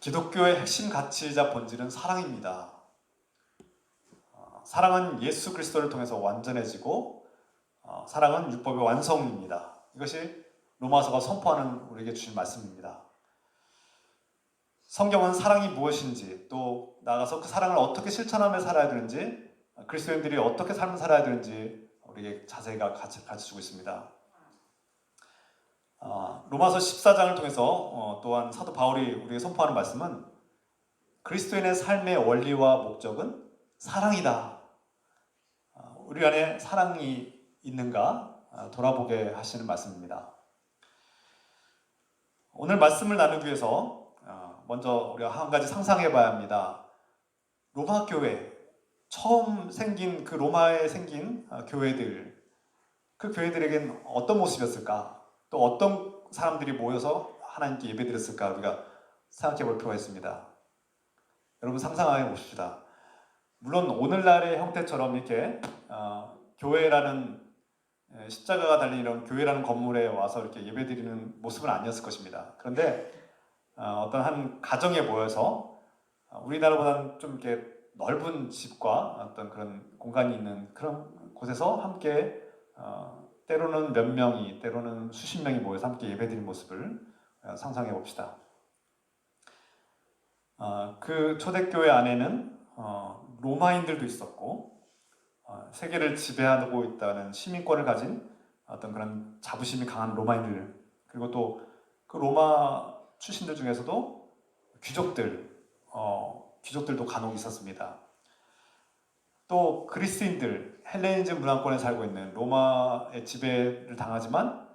기독교의 핵심 가치이자 본질은 사랑입니다. 사랑은 예수 그리스도를 통해서 완전해지고 사랑은 율법의 완성입니다. 이것이 로마서가 선포하는 우리에게 주신 말씀입니다. 성경은 사랑이 무엇인지, 또 나아가서 그 사랑을 어떻게 실천하며 살아야 되는지, 그리스도인들이 어떻게 삶을 살아야 되는지 우리에게 자세히 가르쳐주고 있습니다. 로마서 14장을 통해서 또한 사도 바울이 우리에게 선포하는 말씀은 그리스도인의 삶의 원리와 목적은 사랑이다. 우리 안에 사랑이 있는가 돌아보게 하시는 말씀입니다. 오늘 말씀을 나누기 위해서 먼저 우리가 한 가지 상상해 봐야 합니다. 로마 교회, 처음 생긴 그 로마에 생긴 교회들, 그 교회들에겐 어떤 모습이었을까? 또 어떤 사람들이 모여서 하나님께 예배드렸을까? 우리가 생각해 볼 필요가 있습니다. 여러분 상상해 보십시다. 물론 오늘날의 형태처럼 이렇게 교회라는 십자가가 달린 이런 교회라는 건물에 와서 이렇게 예배드리는 모습은 아니었을 것입니다. 그런데 어떤 한 가정에 모여서 우리나라보다는 좀 이렇게 넓은 집과 어떤 그런 공간이 있는 그런 곳에서 함께 때로는 몇 명이, 때로는 수십 명이 모여서 함께 예배드리는 모습을 상상해 봅시다. 그 초대교회 안에는 로마인들도 있었고 세계를 지배하고 있다는 시민권을 가진 어떤 그런 자부심이 강한 로마인들, 그리고 또 그 로마 출신들 중에서도 귀족들도 간혹 있었습니다. 또 그리스인들, 헬레니즘 문화권에 살고 있는 로마의 지배를 당하지만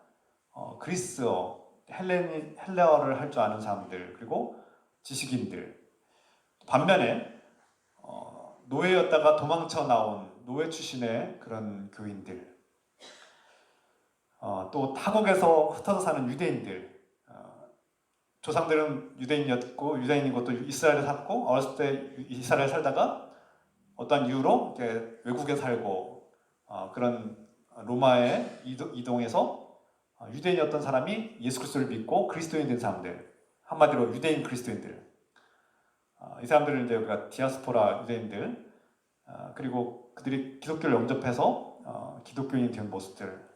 그리스어, 헬레어를 할 줄 아는 사람들, 그리고 지식인들. 반면에 노예였다가 도망쳐 나온 노예 출신의 그런 교인들, 또 타국에서 흩어져 사는 유대인들, 조상들은 유대인이고 또 이스라엘에 살고 어렸을 때 이스라엘에 살다가 어떤 이유로 이렇게 외국에 살고 그런 로마에 이동해서 유대인이었던 사람이 예수 그리스도를 믿고 그리스도인 된 사람들, 한마디로 유대인 그리스도인들, 이 사람들은 이제 우리가 디아스포라 유대인들, 그리고 그들이 기독교를 영접해서 기독교인이 된 모습들,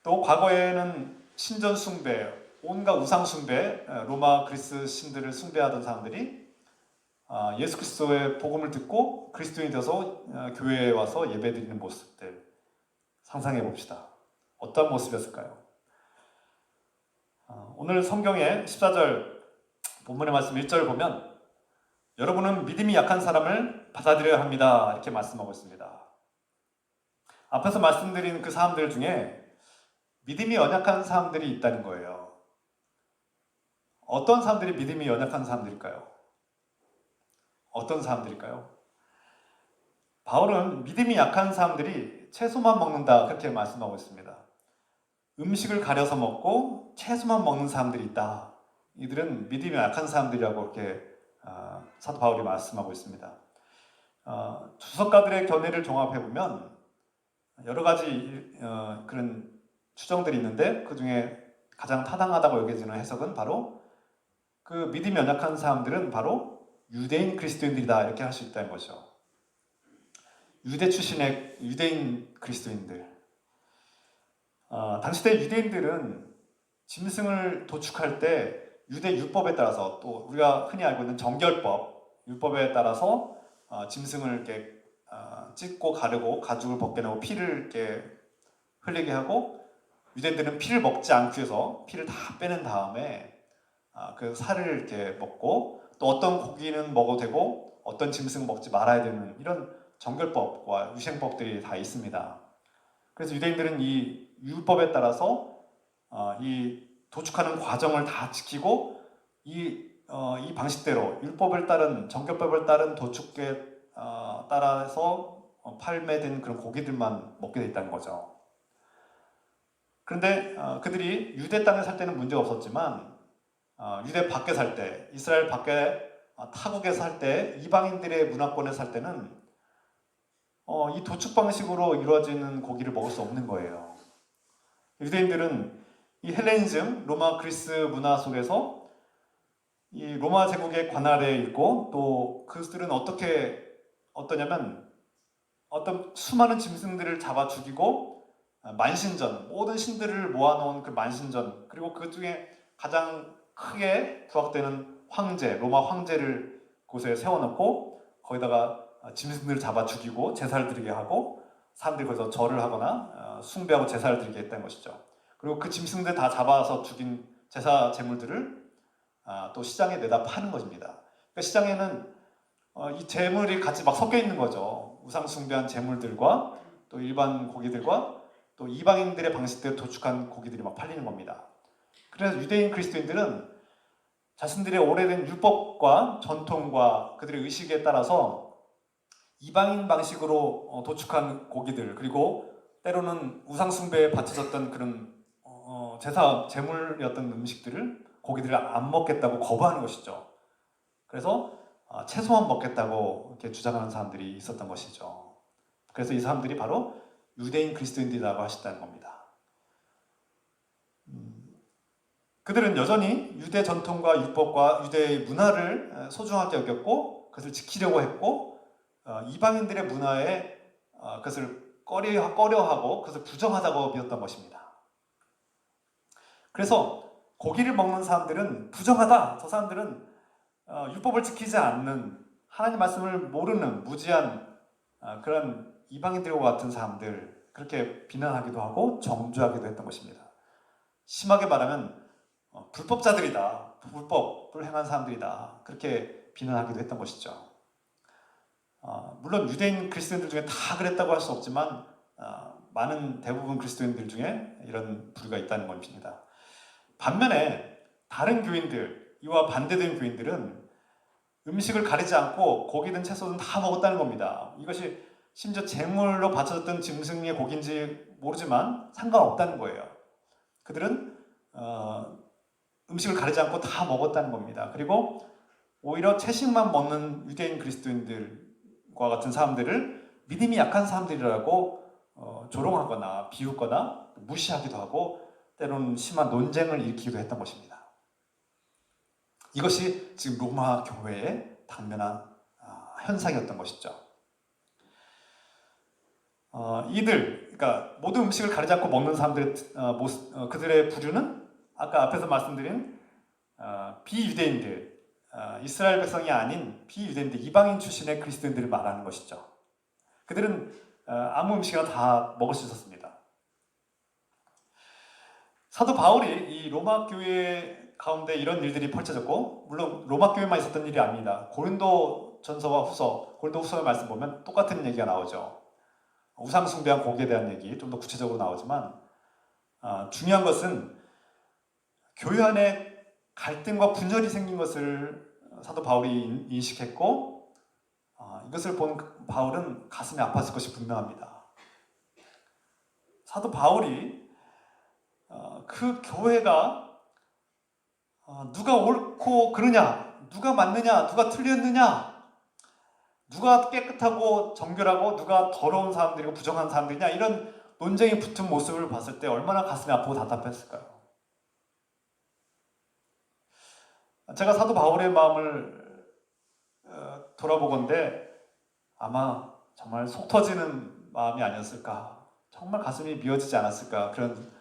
또 과거에는 신전 숭배, 온갖 우상 숭배, 로마 그리스 신들을 숭배하던 사람들이 예수 그리스도의 복음을 듣고 그리스도인이 되어서 교회에 와서 예배드리는 모습들 상상해 봅시다. 어떤 모습이었을까요? 오늘 성경의 14절 본문의 말씀 1절을 보면 여러분은 믿음이 약한 사람을 받아들여야 합니다. 이렇게 말씀하고 있습니다. 앞에서 말씀드린 그 사람들 중에 믿음이 연약한 사람들이 있다는 거예요. 어떤 사람들이 믿음이 연약한 사람들일까요? 어떤 사람들일까요? 바울은 믿음이 약한 사람들이 채소만 먹는다 그렇게 말씀하고 있습니다. 음식을 가려서 먹고 채소만 먹는 사람들이 있다. 이들은 믿음이 약한 사람들이라고 이렇게 사도 바울이 말씀하고 있습니다. 주석가들의 견해를 종합해보면 여러 가지 그런 추정들이 있는데 그 중에 가장 타당하다고 여겨지는 해석은 바로 그 믿음이 연약한 사람들은 바로 유대인 그리스도인들이다 이렇게 할 수 있다는 거죠. 유대 출신의 유대인 그리스도인들. 당시대 유대인들은 짐승을 도축할 때 유대 율법에 따라서, 또 우리가 흔히 알고 있는 정결법, 율법에 따라서 짐승을 이렇게 찢고 가르고 가죽을 벗겨내고 피를 이렇게 흘리게 하고, 유대인들은 피를 먹지 않기 위해서 피를 다 빼낸 다음에 그 살을 이렇게 먹고, 또 어떤 고기는 먹어도 되고 어떤 짐승 먹지 말아야 되는 이런 정결법과 유생법들이 다 있습니다. 그래서 유대인들은 이 율법에 따라서 이 도축하는 과정을 다 지키고 이 방식대로 율법을 따른, 정결법을 따른 도축에 따라서 판매된 그런 고기들만 먹게 돼 있다는 거죠. 그런데 그들이 유대 땅에 살 때는 문제가 없었지만 유대 밖에 살 때, 이스라엘 밖에 타국에 살 때, 이방인들의 문화권에 살 때는 이 도축 방식으로 이루어지는 고기를 먹을 수 없는 거예요. 유대인들은 이 헬레니즘, 로마 그리스 문화 속에서 이 로마 제국의 관할에 있고 또 그들은 어떠냐면 어떤 수많은 짐승들을 잡아 죽이고 만신전, 모든 신들을 모아놓은 그 만신전, 그리고 그 중에 가장 크게 부각되는 황제, 로마 황제를 곳에 세워놓고 거기다가 짐승들을 잡아 죽이고 제사를 드리게 하고 사람들이 거기서 절을 하거나 숭배하고 제사를 드리게 했다는 것이죠. 그리고 그 짐승들 다 잡아서 죽인 제사 제물들을 또 시장에 내다 파는 것입니다. 그러니까 시장에는 이 재물이 같이 막 섞여 있는 거죠. 우상 숭배한 재물들과 또 일반 고기들과 또 이방인들의 방식대로 도축한 고기들이 막 팔리는 겁니다. 그래서 유대인 그리스도인들은 자신들의 오래된 율법과 전통과 그들의 의식에 따라서 이방인 방식으로 도축한 고기들, 그리고 때로는 우상 숭배에 바쳐졌던 그런 제사 제물이었던 음식들을, 고기들을 안 먹겠다고 거부하는 것이죠. 그래서 채소만 먹겠다고 이렇게 주장하는 사람들이 있었던 것이죠. 그래서 이 사람들이 바로 유대인 그리스도인들이라고 하셨다는 겁니다. 그들은 여전히 유대 전통과 율법과 유대의 문화를 소중하게 여겼고 그것을 지키려고 했고 이방인들의 문화에 그것을 꺼려하고 그것을 부정하다고 믿었던 것입니다. 그래서 고기를 먹는 사람들은 부정하다. 저 사람들은 율법을 지키지 않는, 하나님 말씀을 모르는 무지한 그런 이방인들과 같은 사람들, 그렇게 비난하기도 하고 정죄하기도 했던 것입니다. 심하게 말하면 불법자들이다, 불법을 행한 사람들이다, 그렇게 비난하기도 했던 것이죠. 물론 유대인 그리스도인들 중에 다 그랬다고 할 수 없지만 많은 대부분 그리스도인들 중에 이런 부류가 있다는 것입니다. 반면에 다른 교인들, 이와 반대된 교인들은 음식을 가리지 않고 고기든 채소든 다 먹었다는 겁니다. 이것이 심지어 제물로 바쳐졌던 짐승의 고기인지 모르지만 상관없다는 거예요. 그들은 음식을 가리지 않고 다 먹었다는 겁니다. 그리고 오히려 채식만 먹는 유대인 그리스도인들과 같은 사람들을 믿음이 약한 사람들이라고 조롱하거나 비웃거나 무시하기도 하고 때로는 심한 논쟁을 일으키기도 했던 것입니다. 이것이 지금 로마 교회의 당면한 현상이었던 것이죠. 그러니까 모든 음식을 가리지 않고 먹는 사람들의 그들의 부류는 아까 앞에서 말씀드린 비유대인들, 이스라엘 백성이 아닌 비유대인들, 이방인 출신의 그리스도인들을 말하는 것이죠. 그들은 아무 음식이나 다 먹을 수 있었습니다. 사도 바울이 이 로마 교회 가운데 이런 일들이 펼쳐졌고, 물론 로마 교회만 있었던 일이 아닙니다. 고린도 전서와 후서, 고린도 후서의 말씀 보면 똑같은 얘기가 나오죠. 우상 숭배한 고기에 대한 얘기 좀 더 구체적으로 나오지만 중요한 것은 교회 안에 갈등과 분열이 생긴 것을 사도 바울이 인식했고 이것을 본 바울은 가슴이 아팠을 것이 분명합니다. 사도 바울이 그 교회가 누가 옳고 그르냐, 누가 맞느냐, 누가 틀렸느냐, 누가 깨끗하고 정결하고 누가 더러운 사람들이고 부정한 사람들이냐, 이런 논쟁이 붙은 모습을 봤을 때 얼마나 가슴이 아프고 답답했을까요? 제가 사도 바울의 마음을 돌아보건대 아마 정말 속 터지는 마음이 아니었을까, 정말 가슴이 미어지지 않았을까, 그런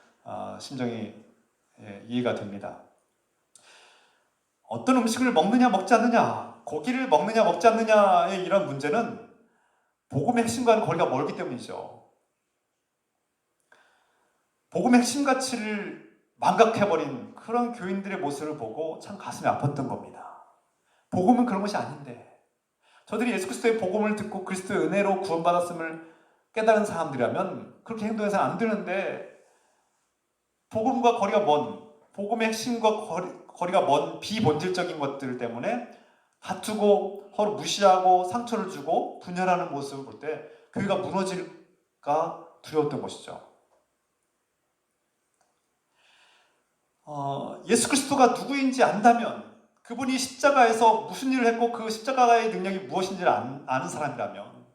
심정이 이해가 됩니다. 어떤 음식을 먹느냐 먹지 않느냐, 고기를 먹느냐 먹지 않느냐의 이런 문제는 복음의 핵심과는 거리가 멀기 때문이죠. 복음의 핵심 가치를 망각해버린 그런 교인들의 모습을 보고 참 가슴이 아팠던 겁니다. 복음은 그런 것이 아닌데, 저들이 예수 그리스도의 복음을 듣고 그리스도의 은혜로 구원받았음을 깨달은 사람들이라면 그렇게 행동해서는 안 되는데, 복음과 거리가 먼, 복음의 핵심과 거리가 먼 비본질적인 것들 때문에 다투고 서로 무시하고 상처를 주고 분열하는 모습을 볼 때 교회가 무너질까 두려웠던 것이죠. 예수 그리스도가 누구인지 안다면, 그분이 십자가에서 무슨 일을 했고 그 십자가의 능력이 무엇인지를 아는 사람이라면,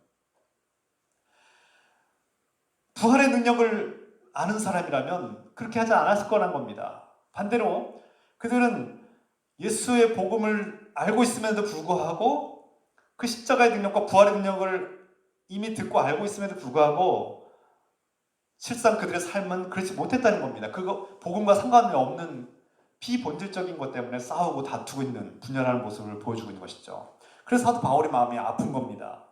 부활의 능력을 아는 사람이라면 그렇게 하지 않았을 거란 겁니다. 반대로 그들은 예수의 복음을 알고 있음에도 불구하고 그 십자가의 능력과 부활의 능력을 이미 듣고 알고 있음에도 불구하고 실상 그들의 삶은 그렇지 못했다는 겁니다. 그거 복음과 상관이 없는 비본질적인 것 때문에 싸우고 다투고 있는 분열하는 모습을 보여주고 있는 것이죠. 그래서 사도 바울의 마음이 아픈 겁니다.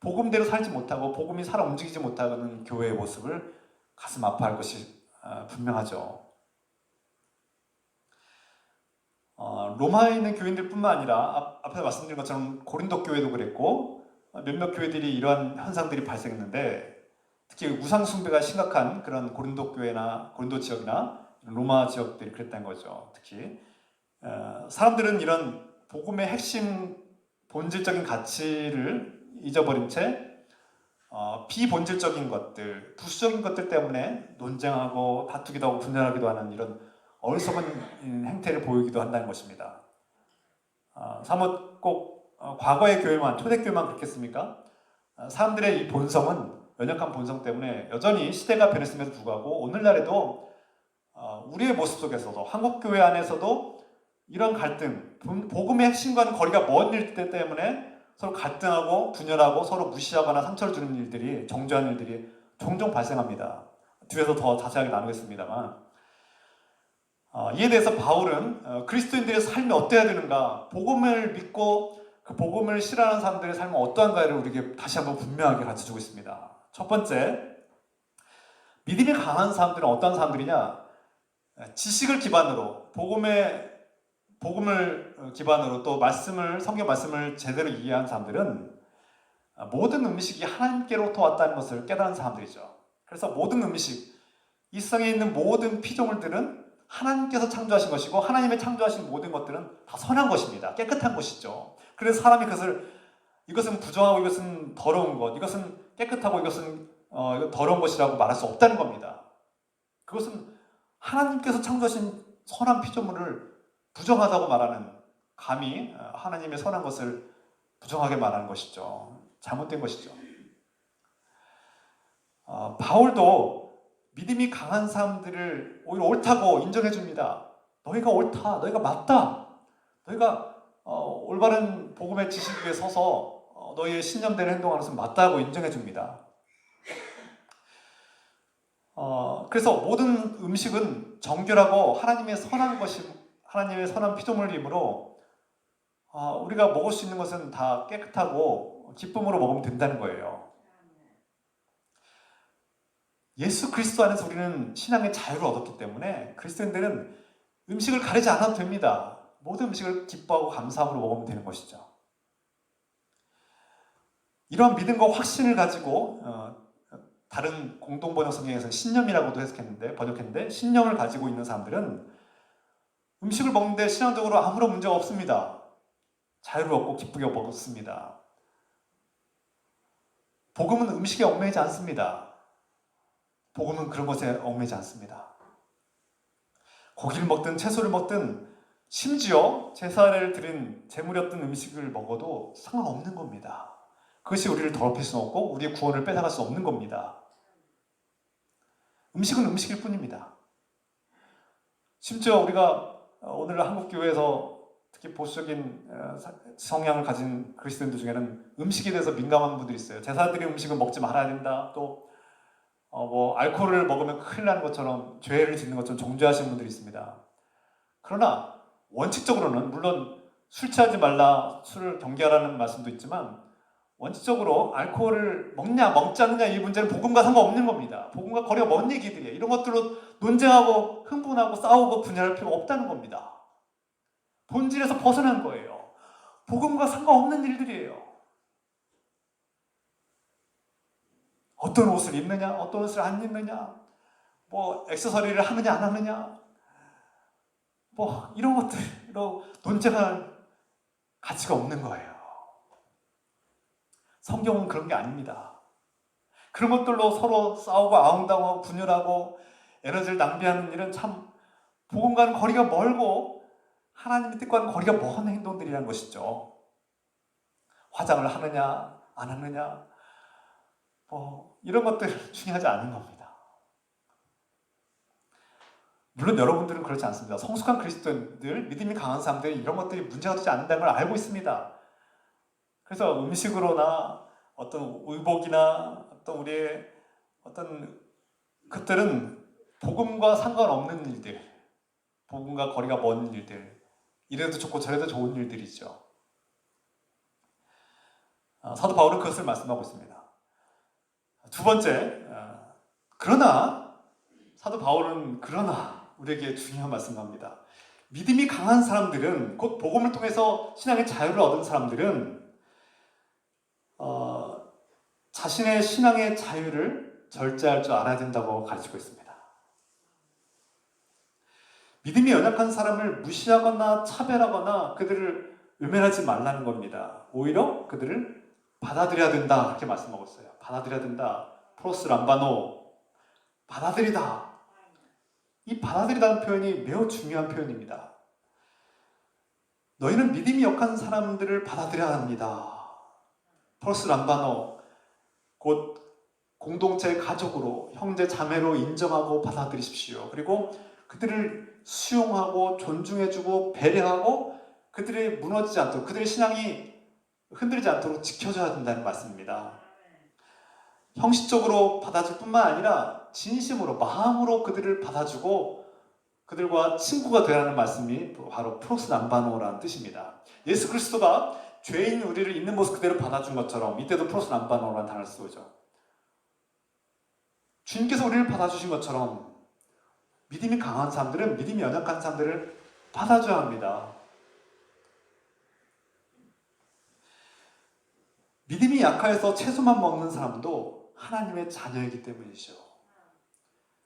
복음대로 살지 못하고 복음이 살아 움직이지 못하는 교회의 모습을 가슴 아파할 것이 분명하죠. 로마에 있는 교인들뿐만 아니라 앞에서 말씀드린 것처럼 고린도 교회도 그랬고 몇몇 교회들이 이러한 현상들이 발생했는데 특히 우상 숭배가 심각한 그런 고린도 교회나 고린도 지역이나 로마 지역들이 그랬다는 거죠. 특히 사람들은 이런 복음의 핵심 본질적인 가치를 잊어버린 채 비본질적인 것들, 부수적인 것들 때문에 논쟁하고 다투기도 하고 분열하기도 하는 이런 어리석은 행태를 보이기도 한다는 것입니다. 사뭇 꼭 과거의 교회만, 초대교회만 그렇겠습니까? 사람들의 이 본성은 연약한 본성 때문에 여전히 시대가 변했음에도 불구하고 오늘날에도 우리의 모습 속에서도 한국교회 안에서도 이런 갈등, 복음의 핵심과는 거리가 먼 일들 때문에 서로 갈등하고 분열하고 서로 무시하거나 상처를 주는 일들이, 정죄하는 일들이 종종 발생합니다. 뒤에서 더 자세하게 나누겠습니다만 이에 대해서 바울은 그리스도인들의 삶이 어때야 되는가, 복음을 믿고 그 복음을 실현하는 사람들의 삶은 어떠한가를 우리에게 다시 한번 분명하게 가르쳐주고 있습니다. 첫 번째, 믿음이 강한 사람들은 어떤 사람들이냐? 지식을 기반으로 복음을 기반으로 또 성경 말씀을 제대로 이해한 사람들은 모든 음식이 하나님께로부터 왔다는 것을 깨달은 사람들이죠. 그래서 모든 음식, 이 세상에 있는 모든 피조물들은 하나님께서 창조하신 것이고 하나님의 창조하신 모든 것들은 다 선한 것입니다. 깨끗한 것이죠. 그래서 사람이 이것은 부정하고 이것은 더러운 것, 이것은 깨끗하고 이것은 더러운 것이라고 말할 수 없다는 겁니다. 그것은 하나님께서 창조하신 선한 피조물을 부정하다고 말하는, 감히 하나님의 선한 것을 부정하게 말하는 것이죠. 잘못된 것이죠. 바울도 믿음이 강한 사람들을 오히려 옳다고 인정해 줍니다. 너희가 옳다, 너희가 맞다, 너희가 올바른 복음의 지식 위에 서서 너희의 신념대로 행동하는 것은 맞다고 인정해 줍니다. 그래서 모든 음식은 정결하고 하나님의 선한 피조물이므로 우리가 먹을 수 있는 것은 다 깨끗하고 기쁨으로 먹으면 된다는 거예요. 예수 그리스도 안에서 우리는 신앙의 자유를 얻었기 때문에 그리스도인들은 음식을 가리지 않아도 됩니다. 모든 음식을 기뻐하고 감사함으로 먹으면 되는 것이죠. 이런 믿음과 확신을 가지고 다른 공동번역 성경에서는 신념이라고도 번역했는데 신념을 가지고 있는 사람들은 음식을 먹는데 신앙적으로 아무런 문제가 없습니다. 자유를 얻고 기쁘게 먹습니다. 복음은 음식에 얽매이지 않습니다. 복음은 그런 것에 얽매이지 않습니다. 고기를 먹든 채소를 먹든 심지어 제사를 드린 제물이었던 음식을 먹어도 상관없는 겁니다. 그것이 우리를 더럽힐 수는 없고 우리의 구원을 뺏어갈 수 없는 겁니다. 음식은 음식일 뿐입니다. 심지어 우리가 오늘 한국교회에서 특히 보수적인 성향을 가진 그리스도인들 중에는 음식에 대해서 민감한 분들이 있어요. 제사드린 음식은 먹지 말아야 된다. 또 알코올을 먹으면 큰일 나는 것처럼 죄를 짓는 것처럼 정죄하시는 분들이 있습니다. 그러나 원칙적으로는 물론 술 취하지 말라, 술을 경계하라는 말씀도 있지만 원칙적으로 알코올을 먹지 않느냐 이 문제는 복음과 상관없는 겁니다. 복음과 거리가 먼 얘기들이에요. 이런 것들로 논쟁하고 흥분하고 싸우고 분열할 필요가 없다는 겁니다. 본질에서 벗어난 거예요. 복음과 상관없는 일들이에요. 어떤 옷을 입느냐, 어떤 옷을 안 입느냐, 액세서리를 하느냐 안 하느냐, 이런 것들로 논쟁할 가치가 없는 거예요. 성경은 그런 게 아닙니다. 그런 것들로 서로 싸우고 아웅다웅하고 분열하고 에너지를 낭비하는 일은 참 복음과는 거리가 멀고 하나님의 뜻과는 거리가 먼 행동들이라는 것이죠. 화장을 하느냐 안 하느냐 이런 것들 중요하지 않은 겁니다. 물론 여러분들은 그렇지 않습니다. 성숙한 그리스도인들, 믿음이 강한 사람들이 이런 것들이 문제가 되지 않는다는 걸 알고 있습니다. 그래서 음식으로나 어떤 의복이나 어떤 우리의 어떤 것들은 복음과 상관없는 일들, 복음과 거리가 먼 일들, 이래도 좋고 저래도 좋은 일들이죠. 사도 바울은 그것을 말씀하고 있습니다. 두 번째, 그러나 사도 바울은 우리에게 중요한 말씀을 합니다. 믿음이 강한 사람들은, 곧 복음을 통해서 신앙의 자유를 얻은 사람들은 자신의 신앙의 자유를 절제할 줄 알아야 된다고 가르치고 있습니다. 믿음이 연약한 사람을 무시하거나 차별하거나 그들을 외면하지 말라는 겁니다. 오히려 그들을 받아들여야 된다, 그렇게 말씀하고 있어요. 받아들여야 된다. 프로스 람바노, 받아들이다. 이 받아들이다는 표현이 매우 중요한 표현입니다. 너희는 믿음이 약한 사람들을 받아들여야 합니다. 프로스 람바노, 곧 공동체의 가족으로, 형제 자매로 인정하고 받아들이십시오. 그리고 그들을 수용하고 존중해주고 배려하고 그들이 무너지지 않도록, 그들의 신앙이 흔들리지 않도록 지켜줘야 된다는 말씀입니다. 형식적으로 받아줄 뿐만 아니라 진심으로, 마음으로 그들을 받아주고 그들과 친구가 되라는 말씀이 바로 프로스 남바노라는 뜻입니다. 예수 그리스도가 죄인 우리를 있는 모습 그대로 받아준 것처럼 이때도 프로스 남바노라는 단어를 쓰죠. 주님께서 우리를 받아주신 것처럼 믿음이 강한 사람들은 믿음이 연약한 사람들을 받아줘야 합니다. 믿음이 약해서 채소만 먹는 사람도 하나님의 자녀이기 때문이죠.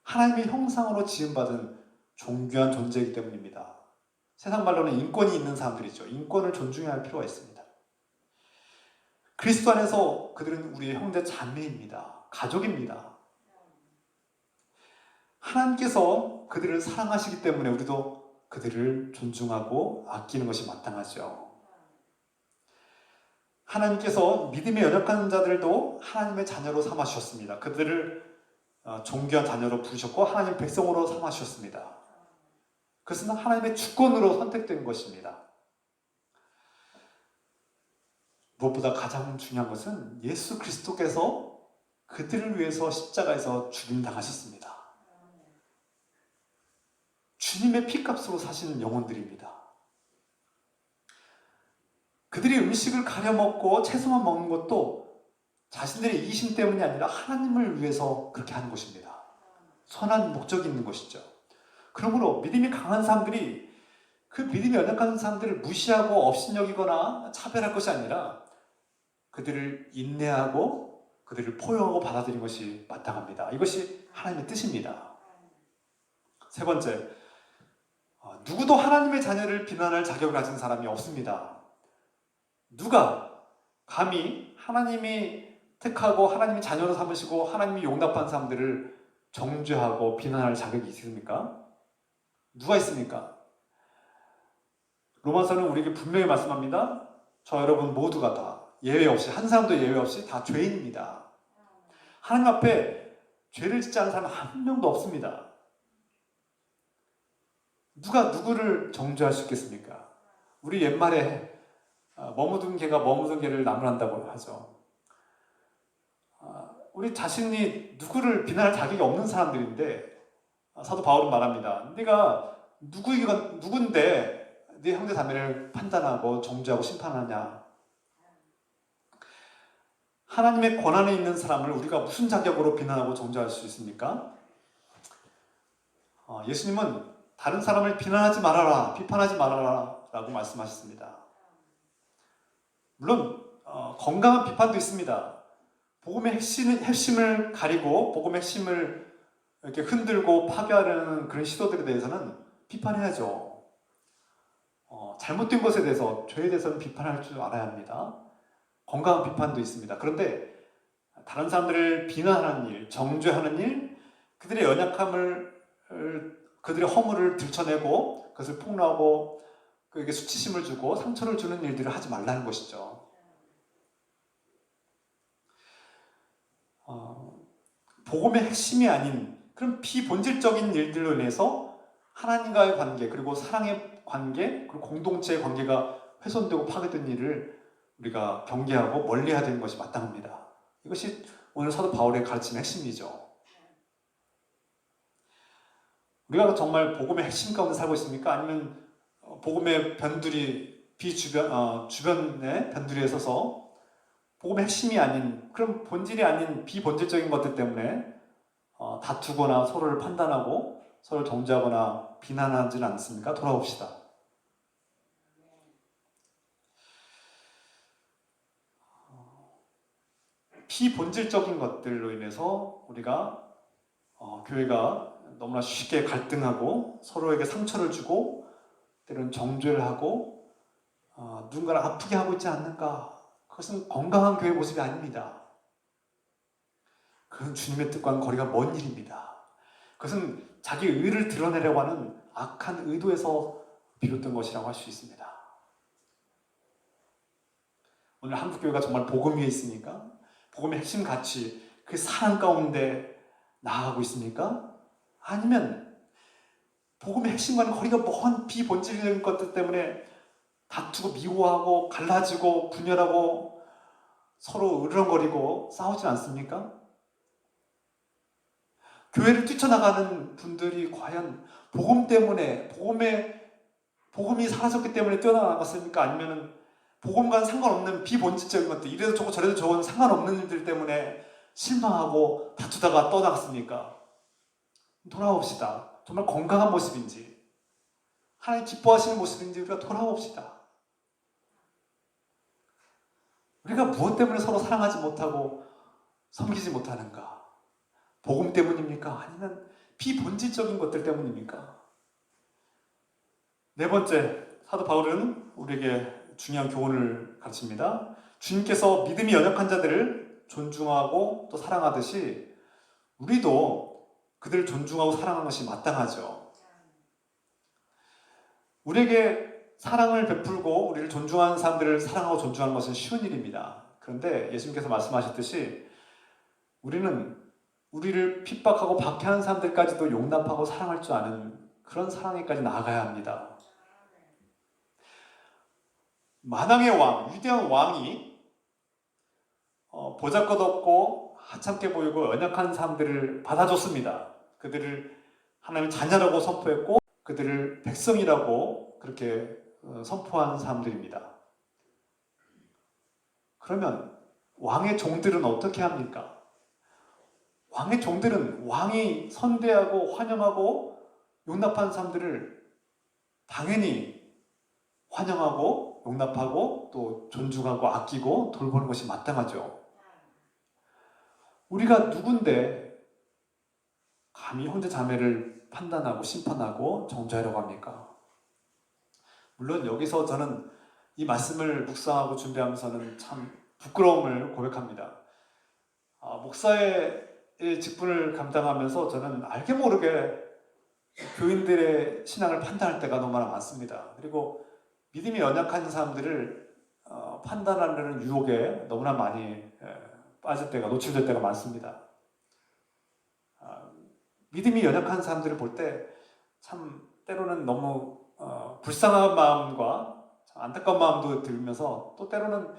하나님의 형상으로 지음받은 존귀한 존재이기 때문입니다. 세상 말로는 인권이 있는 사람들이죠. 인권을 존중해야 할 필요가 있습니다. 그리스도 안에서 그들은 우리의 형제 자매입니다. 가족입니다. 하나님께서 그들을 사랑하시기 때문에 우리도 그들을 존중하고 아끼는 것이 마땅하죠. 하나님께서 믿음에 연약한 자들도 하나님의 자녀로 삼아주셨습니다. 그들을 존귀한 자녀로 부르셨고 하나님 백성으로 삼아주셨습니다. 그것은 하나님의 주권으로 선택된 것입니다. 무엇보다 가장 중요한 것은 예수 그리스도께서 그들을 위해서 십자가에서 죽임당하셨습니다. 주님의 피값으로 사시는 영혼들입니다. 그들이 음식을 가려 먹고 채소만 먹는 것도 자신들의 이기심 때문이 아니라 하나님을 위해서 그렇게 하는 것입니다. 선한 목적이 있는 것이죠. 그러므로 믿음이 강한 사람들이 그 믿음이 연약한 사람들을 무시하고 업신여기거나 차별할 것이 아니라 그들을 인내하고 그들을 포용하고 받아들이는 것이 마땅합니다. 이것이 하나님의 뜻입니다. 세 번째, 누구도 하나님의 자녀를 비난할 자격을 가진 사람이 없습니다. 누가 감히 하나님이 택하고 하나님이 자녀로 삼으시고 하나님이 용납한 사람들을 정죄하고 비난할 자격이 있습니까? 누가 있습니까? 로마서는 우리에게 분명히 말씀합니다. 저 여러분 모두가 다 예외 없이, 한 사람도 예외 없이 다 죄인입니다. 하나님 앞에 죄를 짓지 않은 사람은 한 명도 없습니다. 누가 누구를 정죄할 수 있겠습니까? 우리 옛말에 머무든 개가 머무든 개를 나무란다고 하죠. 우리 자신이 누구를 비난할 자격이 없는 사람들인데 사도 바울은 말합니다. 네가 누군데 네 형제 자매를 판단하고 정죄하고 심판하냐? 하나님의 권한에 있는 사람을 우리가 무슨 자격으로 비난하고 정죄할 수 있습니까? 예수님은 다른 사람을 비난하지 말아라, 비판하지 말아라 라고 말씀하셨습니다. 물론 건강한 비판도 있습니다. 복음의 핵심을 가리고 복음의 핵심을 이렇게 흔들고 파괴하려는 그런 시도들에 대해서는 비판해야죠. 잘못된 것에 대해서, 죄에 대해서는 비판할 줄 알아야 합니다. 건강한 비판도 있습니다. 그런데 다른 사람들을 비난하는 일, 정죄하는 일, 그들의 연약함을, 그들의 허물을 들춰내고 그것을 폭로하고 그에게 수치심을 주고 상처를 주는 일들을 하지 말라는 것이죠. 복음의 핵심이 아닌 그런 비본질적인 일들로 인해서 하나님과의 관계, 그리고 사랑의 관계, 그리고 공동체의 관계가 훼손되고 파괴된 일을 우리가 경계하고 멀리해야 되는 것이 마땅합니다. 이것이 오늘 사도 바울의 가르침의 핵심이죠. 우리가 정말 복음의 핵심 가운데 살고 있습니까? 아니면 복음의 변두리, 주변의 변두리에 서서 복음의 핵심이 아닌, 그런 본질이 아닌 비본질적인 것들 때문에 다투거나 서로를 판단하고 서로를 정죄하거나 비난하지는 않습니까? 돌아봅시다. 비본질적인 것들로 인해서 우리가 교회가 너무나 쉽게 갈등하고 서로에게 상처를 주고 때로는 정죄를 하고 누군가를 아프게 하고 있지 않는가? 그것은 건강한 교회 모습이 아닙니다. 그건 주님의 뜻과는 거리가 먼 일입니다. 그것은 자기 의를 드러내려고 하는 악한 의도에서 비롯된 것이라고 할 수 있습니다. 오늘 한국교회가 정말 복음 위에 있습니까? 복음의 핵심 가치, 그 사랑 가운데 나아가고 있습니까? 아니면 복음의 핵심과는 거리가 먼 비본질적인 것들 때문에 다투고 미워하고 갈라지고 분열하고 서로 으르렁거리고 싸우지 않습니까? 교회를 뛰쳐나가는 분들이 과연 복음 때문에 복음이 사라졌기 때문에 뛰어나갔습니까? 아니면 복음과는 상관없는 비본질적인 것들, 이래도 좋고 저래도 좋은 상관없는 일들 때문에 실망하고 다투다가 떠나갔습니까? 돌아봅시다. 정말 건강한 모습인지, 하나님 기뻐하시는 모습인지 우리가 돌아봅시다. 우리가 무엇 때문에 서로 사랑하지 못하고 섬기지 못하는가? 복음 때문입니까? 아니면 비본질적인 것들 때문입니까? 네 번째, 사도 바울은 우리에게 중요한 교훈을 가르칩니다. 주님께서 믿음이 연약한 자들을 존중하고 또 사랑하듯이 우리도 그들을 존중하고 사랑하는 것이 마땅하죠. 우리에게 사랑을 베풀고 우리를 존중하는 사람들을 사랑하고 존중하는 것은 쉬운 일입니다. 그런데 예수님께서 말씀하셨듯이 우리는 우리를 핍박하고 박해하는 사람들까지도 용납하고 사랑할 줄 아는 그런 사랑에까지 나아가야 합니다. 만왕의 왕, 위대한 왕이 보잘것없고 하찮게 보이고 연약한 사람들을 받아줬습니다. 그들을 하나님의 자녀라고 선포했고 그들을 백성이라고 그렇게 선포한 사람들입니다. 그러면 왕의 종들은 어떻게 합니까? 왕의 종들은 왕이 선대하고 환영하고 용납하는 사람들을 당연히 환영하고 용납하고 또 존중하고 아끼고 돌보는 것이 마땅하죠. 우리가 누군데 감히 형제 자매를 판단하고 심판하고 정죄하려고 합니까? 물론 여기서 저는 이 말씀을 묵상하고 준비하면서는 참 부끄러움을 고백합니다. 목사의 직분을 감당하면서 저는 알게 모르게 교인들의 신앙을 판단할 때가 너무나 많습니다. 그리고 믿음이 연약한 사람들을 판단하려는 유혹에 너무나 많이 빠질 때가, 노출될 때가 많습니다. 믿음이 연약한 사람들을 볼 때 참 때로는 너무 불쌍한 마음과 안타까운 마음도 들면서 또 때로는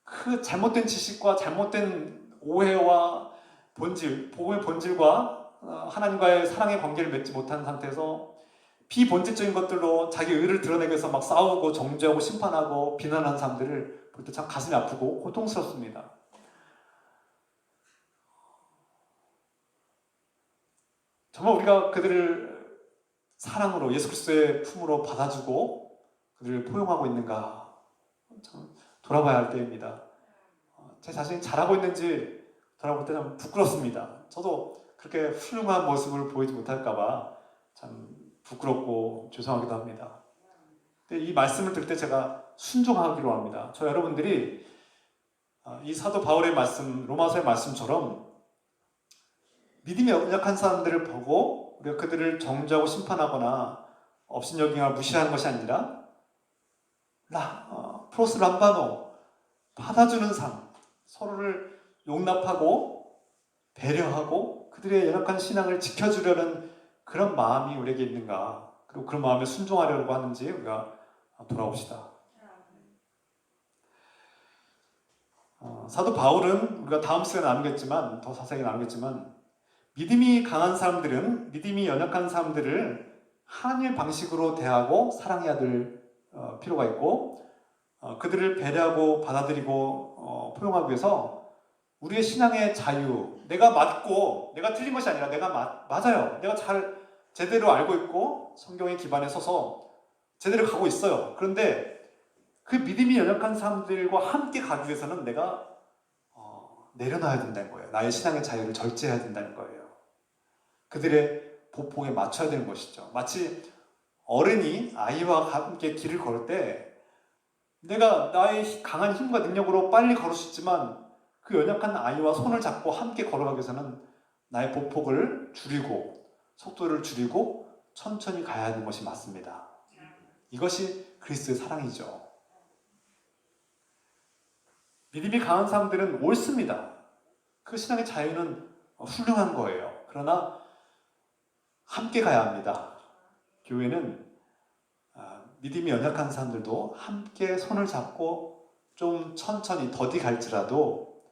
그 잘못된 지식과 잘못된 오해와 복음의 본질과 하나님과의 사랑의 관계를 맺지 못한 상태에서 비본질적인 것들로 자기 의를 드러내기 위해서 막 싸우고 정죄하고 심판하고 비난하는 사람들을 볼 때 참 가슴이 아프고 고통스럽습니다. 정말 우리가 그들을 사랑으로 예수 그리스도의 품으로 받아주고 그들을 포용하고 있는가 참 돌아봐야 할 때입니다. 제 자신이 잘하고 있는지 돌아볼 때 참 부끄럽습니다. 저도 그렇게 훌륭한 모습을 보이지 못할까봐 참 부끄럽고 죄송하기도 합니다. 근데 이 말씀을 들을 때 제가 순종하기로 합니다. 저 여러분들이 이 사도 바울의 말씀, 로마서의 말씀처럼 믿음이 연약한 사람들을 보고 우리가 그들을 정죄하고 심판하거나 업신여기거나 무시하는 것이 아니라 프로스 람바노, 받아주는 삶, 서로를 용납하고 배려하고 그들의 연약한 신앙을 지켜주려는 그런 마음이 우리에게 있는가, 그리고 그런 마음에 순종하려고 하는지 우리가 돌아봅시다. 사도 바울은 우리가 다음 시간에 나누겠지만, 더 자세히 나누겠지만, 믿음이 강한 사람들은 믿음이 연약한 사람들을 하나님의 방식으로 대하고 사랑해야 될 필요가 있고, 그들을 배려하고 받아들이고 포용하기 위해서 우리의 신앙의 자유, 내가 맞고 내가 틀린 것이 아니라 내가 맞아요. 내가 제대로 알고 있고 성경에 기반에 서서 제대로 가고 있어요. 그런데 그 믿음이 연약한 사람들과 함께 가기 위해서는 내가 내려놔야 된다는 거예요. 나의 신앙의 자유를 절제해야 된다는 거예요. 그들의 보폭에 맞춰야 되는 것이죠. 마치 어른이 아이와 함께 길을 걸을 때 내가 나의 강한 힘과 능력으로 빨리 걸을 수 있지만 그 연약한 아이와 손을 잡고 함께 걸어가기 위해서는 나의 보폭을 줄이고 속도를 줄이고 천천히 가야 하는 것이 맞습니다. 이것이 그리스도의 사랑이죠. 믿음이 강한 사람들은 옳습니다. 그 신앙의 자유는 훌륭한 거예요. 그러나 함께 가야 합니다. 교회는 믿음이 연약한 사람들도 함께 손을 잡고 좀 천천히 더디 갈지라도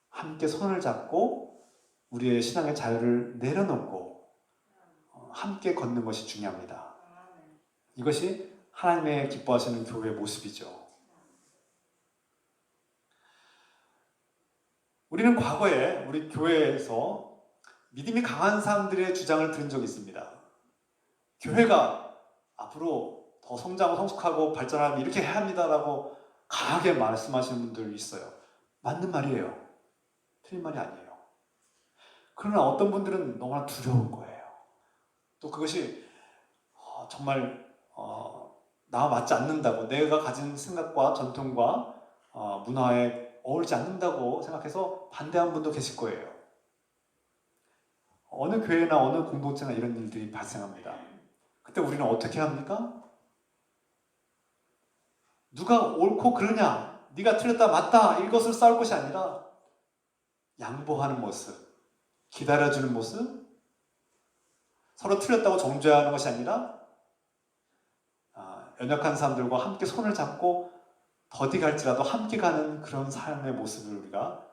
함께 손을 잡고 우리의 신앙의 자유를 내려놓고 함께 걷는 것이 중요합니다. 이것이 하나님의 기뻐하시는 교회의 모습이죠. 우리는 과거에 우리 교회에서 믿음이 강한 사람들의 주장을 들은 적이 있습니다. 교회가 앞으로 더 성장하고 성숙하고 발전하면 이렇게 해야 합니다라고 강하게 말씀하시는 분들이 있어요. 맞는 말이에요. 틀린 말이 아니에요. 그러나 어떤 분들은 너무나 두려운 거예요. 또 그것이 정말 나와 맞지 않는다고, 내가 가진 생각과 전통과 문화에 어울리지 않는다고 생각해서 반대하는 분도 계실 거예요. 어느 교회나 어느 공동체나 이런 일들이 발생합니다. 그때 우리는 어떻게 합니까? 누가 옳고 그르냐, 네가 틀렸다 맞다 이것을 싸울 것이 아니라 양보하는 모습, 기다려주는 모습, 서로 틀렸다고 정죄하는 것이 아니라 연약한 사람들과 함께 손을 잡고 더디 갈지라도 함께 가는 그런 삶의 모습을 우리가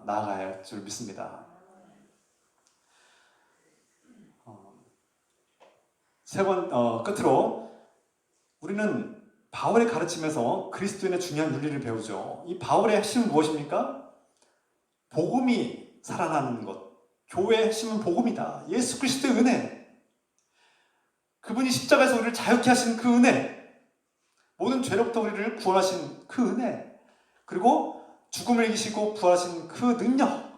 나아가야 할 줄 믿습니다. 끝으로 우리는 바울의 가르침에서 그리스도인의 중요한 윤리를 배우죠. 이 바울의 핵심은 무엇입니까? 복음이 살아나는 것. 교회의 핵심은 복음이다. 예수 그리스도의 은혜. 그분이 십자가에서 우리를 자유케 하신 그 은혜. 모든 죄로부터 우리를 구원하신 그 은혜. 그리고 죽음을 이기시고 부활하신 그 능력.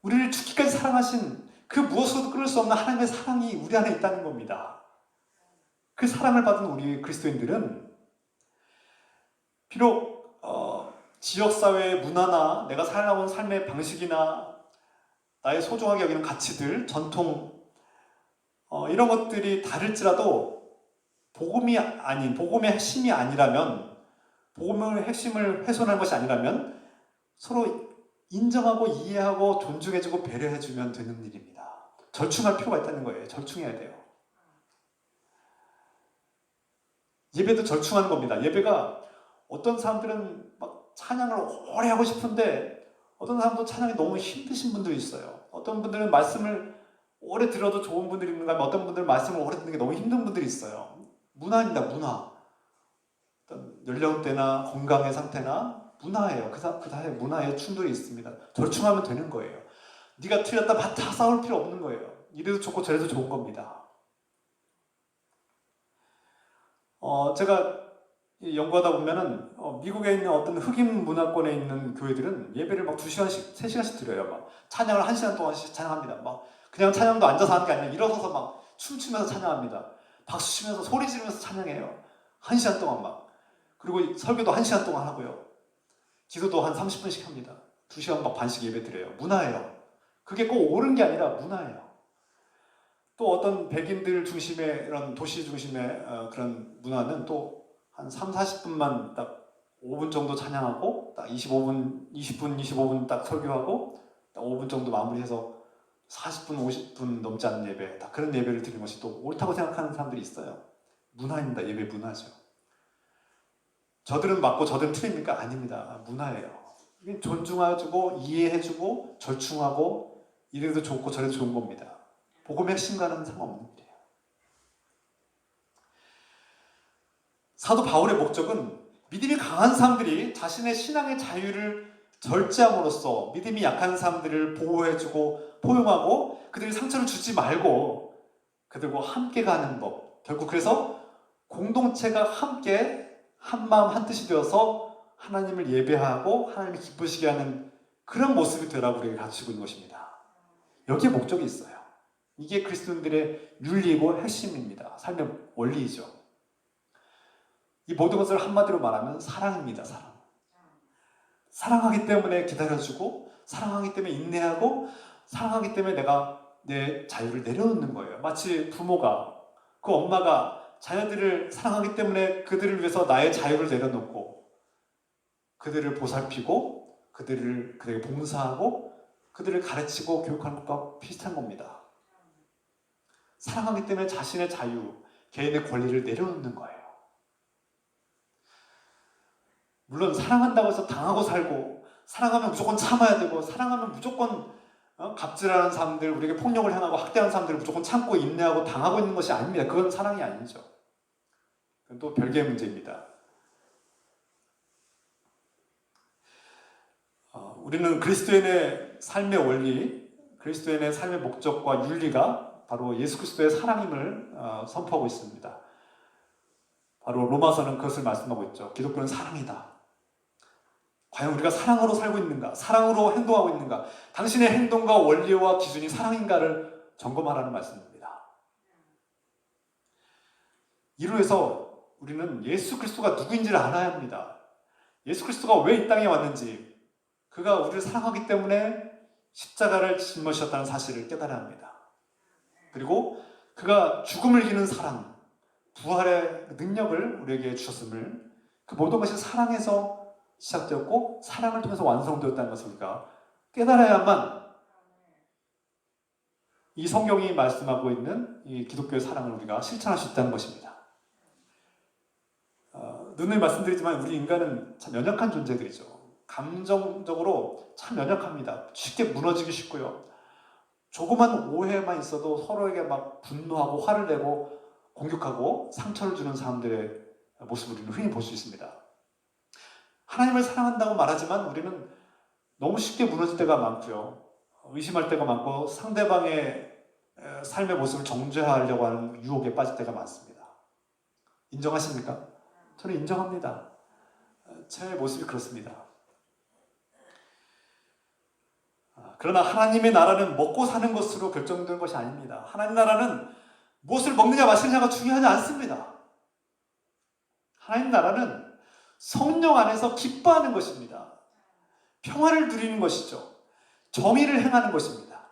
우리를 죽기까지 사랑하신 그 무엇으로도 끊을 수 없는 하나님의 사랑이 우리 안에 있다는 겁니다. 그 사랑을 받은 우리 그리스도인들은 비록 지역사회의 문화나 내가 살아온 삶의 방식이나 나의 소중하게 여기는 가치들, 전통 이런 것들이 다를지라도 복음의 핵심이 아니라면, 복음의 핵심을 훼손한 것이 아니라면 서로 인정하고 이해하고 존중해주고 배려해주면 되는 일입니다. 절충할 필요가 있다는 거예요. 절충해야 돼요. 예배도 절충하는 겁니다. 예배가 어떤 사람들은 막 찬양을 오래 하고 싶은데 어떤 사람도 찬양이 너무 힘드신 분들이 있어요. 어떤 분들은 말씀을 오래 들어도 좋은 분들이 있는가 하면 어떤 분들은 말씀을 오래 듣는 게 너무 힘든 분들이 있어요. 문화입니다. 문화. 어떤 연령대나 건강의 상태나 문화예요. 그 사이에 문화에 충돌이 있습니다. 절충하면 되는 거예요. 네가 틀렸다 맞다 싸울 필요 없는 거예요. 이래도 좋고 저래도 좋은 겁니다. 제가 연구하다 보면은 미국에 있는 어떤 흑인 문화권에 있는 교회들은 예배를 막 2시간씩, 3시간씩 드려요. 막 찬양을 1시간 동안씩 찬양합니다. 막 그냥 찬양도 앉아서 하는 게 아니라 일어서서 막 춤추면서 찬양합니다. 박수 치면서 소리 지르면서 찬양해요. 1시간 동안 막. 그리고 설교도 1시간 동안 하고요. 기도도 한 30분씩 합니다. 2시간 막 반씩 예배 드려요. 문화예요. 그게 꼭 옳은 게 아니라 문화예요. 또 어떤 백인들 중심의 이런 도시 중심의 그런 문화는 또 한 3, 40분만 딱 5분 정도 찬양하고 딱 20분 딱 설교하고 딱 5분 정도 마무리해서 40분, 50분 넘지 않는 예배, 다 그런 예배를 드리는 것이 또 옳다고 생각하는 사람들이 있어요. 문화입니다. 예배 문화죠. 저들은 맞고 저들은 틀립니까? 아닙니다. 문화예요. 존중해주고 이해해주고 절충하고 이래도 좋고 저래도 좋은 겁니다. 복음의 핵심과는 상관없는 일이에요. 사도 바울의 목적은 믿음이 강한 사람들이 자신의 신앙의 자유를 절제함으로써 믿음이 약한 사람들을 보호해주고 포용하고 그들이 상처를 주지 말고 그들과 함께 가는 법. 결국 그래서 공동체가 함께 한마음 한뜻이 되어서 하나님을 예배하고 하나님을 기쁘시게 하는 그런 모습이 되라고 우리에게 가르치고 있는 것입니다. 여기에 목적이 있어요. 이게 그리스도인들의 윤리이고 핵심입니다. 삶의 원리이죠. 이 모든 것을 한마디로 말하면 사랑입니다. 사랑. 사랑하기 때문에 기다려주고 사랑하기 때문에 인내하고 사랑하기 때문에 내가 내 자유를 내려놓는 거예요. 마치 부모가 그 엄마가 자녀들을 사랑하기 때문에 그들을 위해서 나의 자유를 내려놓고 그들을 보살피고 그들에게 봉사하고 그들을 가르치고 교육하는 것과 비슷한 겁니다. 사랑하기 때문에 자신의 자유, 개인의 권리를 내려놓는 거예요. 물론 사랑한다고 해서 당하고 살고 사랑하면 무조건 참아야 되고 사랑하면 무조건 갑질하는 사람들, 우리에게 폭력을 행하고 학대하는 사람들을 무조건 참고 인내하고 당하고 있는 것이 아닙니다. 그건 사랑이 아니죠. 그건 또 별개의 문제입니다. 우리는 그리스도인의 삶의 원리, 그리스도인의 삶의 목적과 윤리가 바로 예수 그리스도의 사랑임을 선포하고 있습니다. 바로 로마서는 그것을 말씀하고 있죠. 기독교는 사랑이다. 과연 우리가 사랑으로 살고 있는가? 사랑으로 행동하고 있는가? 당신의 행동과 원리와 기준이 사랑인가를 점검하라는 말씀입니다. 이로 해서 우리는 예수 그리스도가 누구인지를 알아야 합니다. 예수 그리스도가 왜 이 땅에 왔는지, 그가 우리를 사랑하기 때문에 십자가를 짊어지셨다는 사실을 깨달아야 합니다. 그리고 그가 죽음을 이기는 사랑, 부활의 능력을 우리에게 주셨음을, 그 모든 것이 사랑에서 시작되었고 사랑을 통해서 완성되었다는 것을 우리가 깨달아야만 이 성경이 말씀하고 있는 이 기독교의 사랑을 우리가 실천할 수 있다는 것입니다. 눈을 말씀드리지만 우리 인간은 참 연약한 존재들이죠. 감정적으로 참 연약합니다. 쉽게 무너지기 쉽고요. 조그만 오해만 있어도 서로에게 막 분노하고 화를 내고 공격하고 상처를 주는 사람들의 모습을 우리는 흔히 볼 수 있습니다. 하나님을 사랑한다고 말하지만 우리는 너무 쉽게 무너질 때가 많고요. 의심할 때가 많고 상대방의 삶의 모습을 정죄하려고 하는 유혹에 빠질 때가 많습니다. 인정하십니까? 저는 인정합니다. 제 모습이 그렇습니다. 그러나 하나님의 나라는 먹고 사는 것으로 결정되는 것이 아닙니다. 하나님 나라는 무엇을 먹느냐 마시느냐가 중요하지 않습니다. 하나님 나라는 성령 안에서 기뻐하는 것입니다. 평화를 누리는 것이죠. 정의를 행하는 것입니다.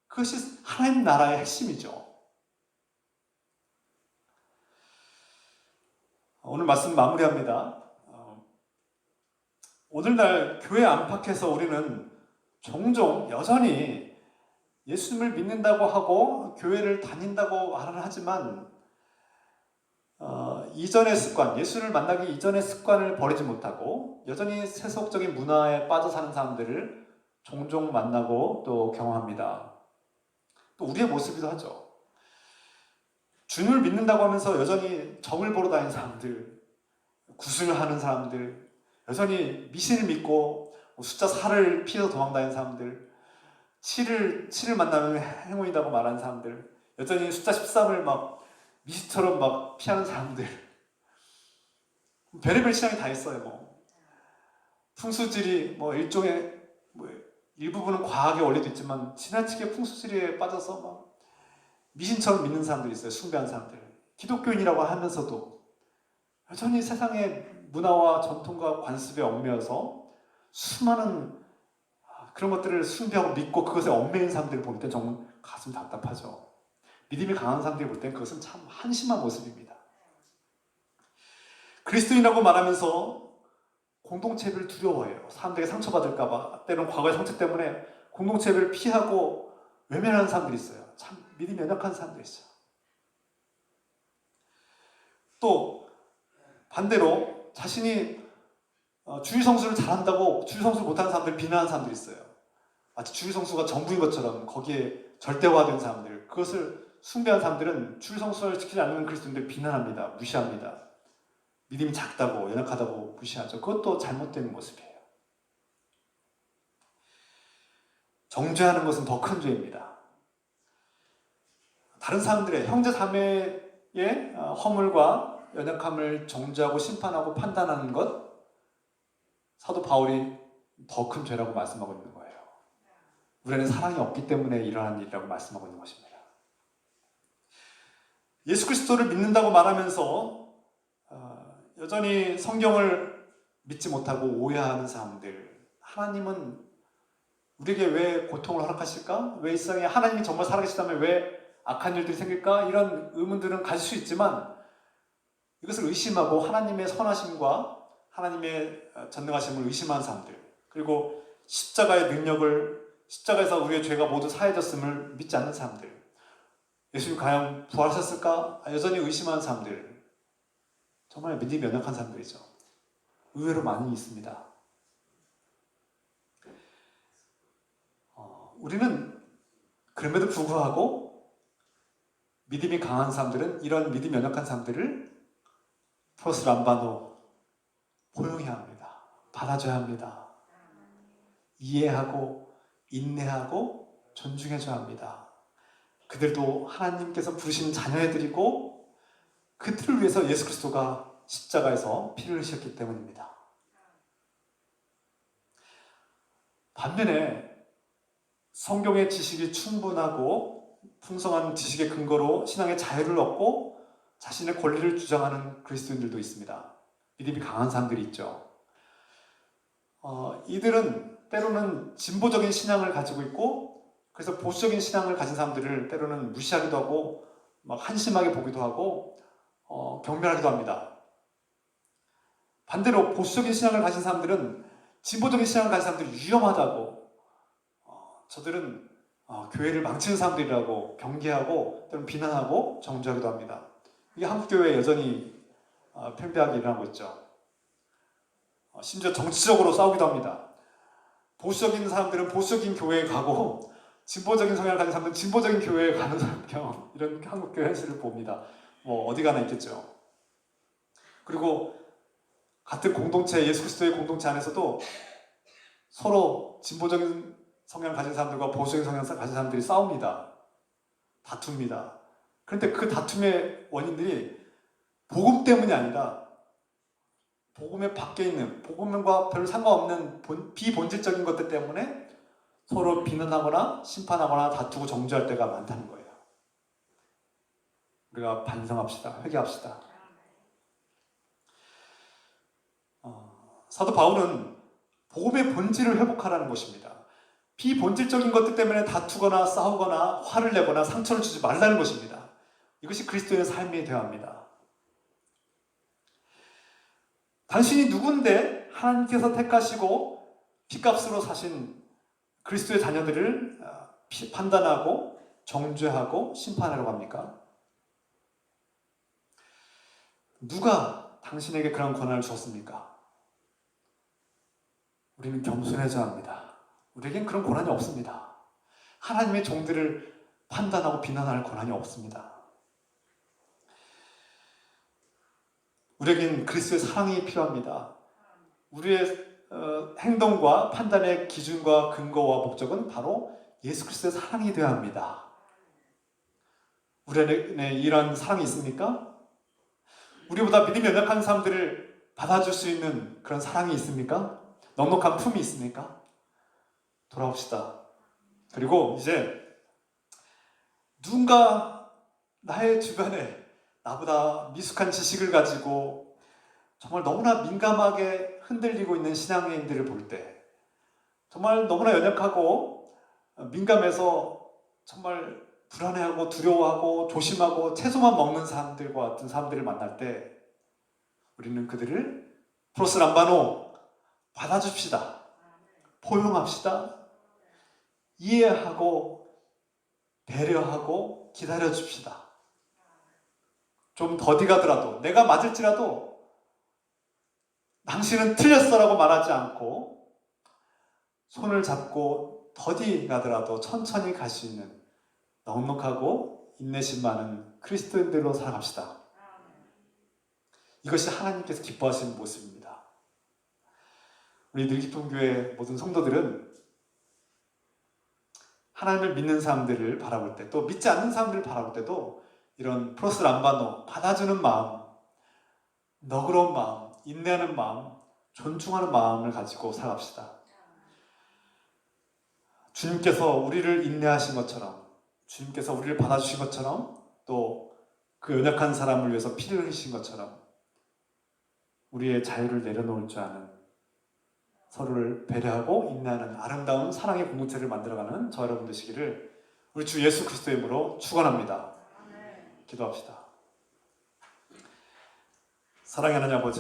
그것이 하나님 나라의 핵심이죠. 오늘 말씀 마무리합니다. 오늘날 교회 안팎에서 우리는 종종 여전히 예수님을 믿는다고 하고 교회를 다닌다고 말을 하지만 이전의 습관, 예수를 만나기 이전의 습관을 버리지 못하고 여전히 세속적인 문화에 빠져 사는 사람들을 종종 만나고 또 경험합니다. 또 우리의 모습이기도 하죠. 주님을 믿는다고 하면서 여전히 점을 보러 다니는 사람들, 구슬을 하는 사람들, 여전히 미신을 믿고 숫자 4를 피해서 도망다니는 사람들, 7을 만나면 행운이라고 말하는 사람들, 여전히 숫자 13을 막 미신처럼 막 피하는 사람들, 별의별 신앙이 다 있어요. 풍수지리 일종의 일부분은 과학의 원리도 있지만 지나치게 풍수지리에 빠져서 막 미신처럼 믿는 사람들이 있어요. 숭배하는 사람들. 기독교인이라고 하면서도 여전히 세상의 문화와 전통과 관습에 얽매여서 수많은 그런 것들을 숭배하고 믿고 그것에 얽매인 사람들을 볼 때 정말 가슴 답답하죠. 믿음이 강한 사람들이 볼 땐 그것은 참 한심한 모습입니다. 그리스도인이라고 말하면서 공동체를 두려워해요. 사람들에게 상처받을까 봐. 때로는 과거의 상처 때문에 공동체 예배를 피하고 외면하는 사람들이 있어요. 참 믿음이 연약한 사람들이 있어요. 또 반대로 자신이 주일 성수를 잘한다고 주일 성수를 못하는 사람들 비난하는 사람들이 있어요. 마치 주일 성수가 전부인 것처럼 거기에 절대화된 사람들, 그것을 숭배한 사람들은 주일 성수를 지키지 않는 그리스도인들 비난합니다. 무시합니다. 믿음이 작다고 연약하다고 무시하죠. 그것도 잘못된 모습이에요. 정죄하는 것은 더 큰 죄입니다. 다른 사람들의 형제 자매의 허물과 연약함을 정죄하고 심판하고 판단하는 것, 사도 바울이 더 큰 죄라고 말씀하고 있는 거예요. 우리는 사랑이 없기 때문에 일어나는 일이라고 말씀하고 있는 것입니다. 예수 그리스도를 믿는다고 말하면서 여전히 성경을 믿지 못하고 오해하는 사람들, 하나님은 우리에게 왜 고통을 허락하실까? 왜 이 세상에 하나님이 정말 살아계시다면 왜 악한 일들이 생길까? 이런 의문들은 가질 수 있지만 이것을 의심하고 하나님의 선하심과 하나님의 전능하심을 의심하는 사람들, 그리고 십자가의 능력을, 십자가에서 우리의 죄가 모두 사해졌음을 믿지 않는 사람들, 예수님 과연 부활하셨을까? 여전히 의심하는 사람들, 정말 믿음이 연약한 사람들이죠. 의외로 많이 있습니다. 우리는 그럼에도 불구하고 믿음이 강한 사람들은 이런 믿음이 연약한 사람들을 프로스 람바노 포용해야 합니다. 받아줘야 합니다. 이해하고 인내하고 존중해줘야 합니다. 그들도 하나님께서 부르신 자녀애들이고 그들을 위해서 예수 그리스도가 십자가에서 피를 흘리셨기 때문입니다. 반면에 성경의 지식이 충분하고 풍성한 지식의 근거로 신앙의 자유를 얻고 자신의 권리를 주장하는 그리스도인들도 있습니다. 믿음이 강한 사람들이 있죠. 이들은 때로는 진보적인 신앙을 가지고 있고, 그래서 보수적인 신앙을 가진 사람들을 때로는 무시하기도 하고 막 한심하게 보기도 하고 경멸하기도 합니다. 반대로 보수적인 신앙을 가진 사람들은 진보적인 신앙을 가진 사람들이 위험하다고, 저들은 교회를 망치는 사람들이라고 경계하고 때로는 비난하고 정죄하기도 합니다. 이게 한국교회에 여전히 팽배하게 일어나고 있죠. 심지어 정치적으로 싸우기도 합니다. 보수적인 사람들은 보수적인 교회에 가고 진보적인 성향을 가진 사람들은 진보적인 교회에 가는 사람, 이런 한국교회 현실을 봅니다. 뭐 어디 가나 있겠죠. 그리고 같은 공동체, 예수 그리스도의 공동체 안에서도 서로 진보적인 성향을 가진 사람들과 보수적인 성향을 가진 사람들이 싸웁니다. 다툽니다. 그런데 그 다툼의 원인들이 복음 때문이 아니라 복음의 밖에 있는, 복음과 별로 상관없는 비본질적인 것들 때문에 서로 비난하거나 심판하거나 다투고 정죄할 때가 많다는 거예요. 우리가 반성합시다. 회개합시다. 사도 바울은 복음의 본질을 회복하라는 것입니다. 비본질적인 것들 때문에 다투거나 싸우거나 화를 내거나 상처를 주지 말라는 것입니다. 이것이 그리스도인의 삶이 되어야 합니다. 당신이 누군데 하나님께서 택하시고 피값으로 사신 그리스도의 자녀들을 판단하고 정죄하고 심판하려고 합니까? 누가 당신에게 그런 권한을 주었습니까? 우리는 겸손해져야 합니다. 우리에겐 그런 권한이 없습니다. 하나님의 종들을 판단하고 비난할 권한이 없습니다. 우리에겐 그리스도의 사랑이 필요합니다. 우리의 행동과 판단의 기준과 근거와 목적은 바로 예수 그리스도의 사랑이 되어야 합니다. 우리 안에 이런 사랑이 있습니까? 우리보다 믿음이 연약한 사람들을 받아줄 수 있는 그런 사랑이 있습니까? 넉넉한 품이 있습니까? 돌아옵시다. 그리고 이제 누군가 나의 주변에 나보다 미숙한 지식을 가지고 정말 너무나 민감하게 흔들리고 있는 신앙인들을 볼 때, 정말 너무나 연약하고 민감해서 정말 불안해하고 두려워하고 조심하고 채소만 먹는 사람들과 같은 사람들을 만날 때 우리는 그들을 프로스 람바노 받아줍시다. 포용합시다. 이해하고 배려하고 기다려 줍시다. 좀 더디 가더라도, 내가 맞을지라도 당신은 틀렸어라고 말하지 않고 손을 잡고 더디 가더라도 천천히 갈 수 있는 넉넉하고 인내심 많은 그리스도인들로 살아갑시다. 이것이 하나님께서 기뻐하시는 모습입니다. 우리 늘기쁨교회 모든 성도들은 하나님을 믿는 사람들을 바라볼 때, 또 믿지 않는 사람들을 바라볼 때도 이런 프로스 람바노, 받아주는 마음, 너그러운 마음, 인내하는 마음, 존중하는 마음을 가지고 살아갑시다. 주님께서 우리를 인내하신 것처럼, 주님께서 우리를 받아주신 것처럼, 또 그 연약한 사람을 위해서 피를 흘리신 것처럼 우리의 자유를 내려놓을 줄 아는, 서로를 배려하고 인내하는 아름다운 사랑의 공동체를 만들어가는 저 여러분 되시기를 우리 주 예수 그리스도의 이름으로 축원합니다. 기도합시다. 사랑의 하나님 아버지,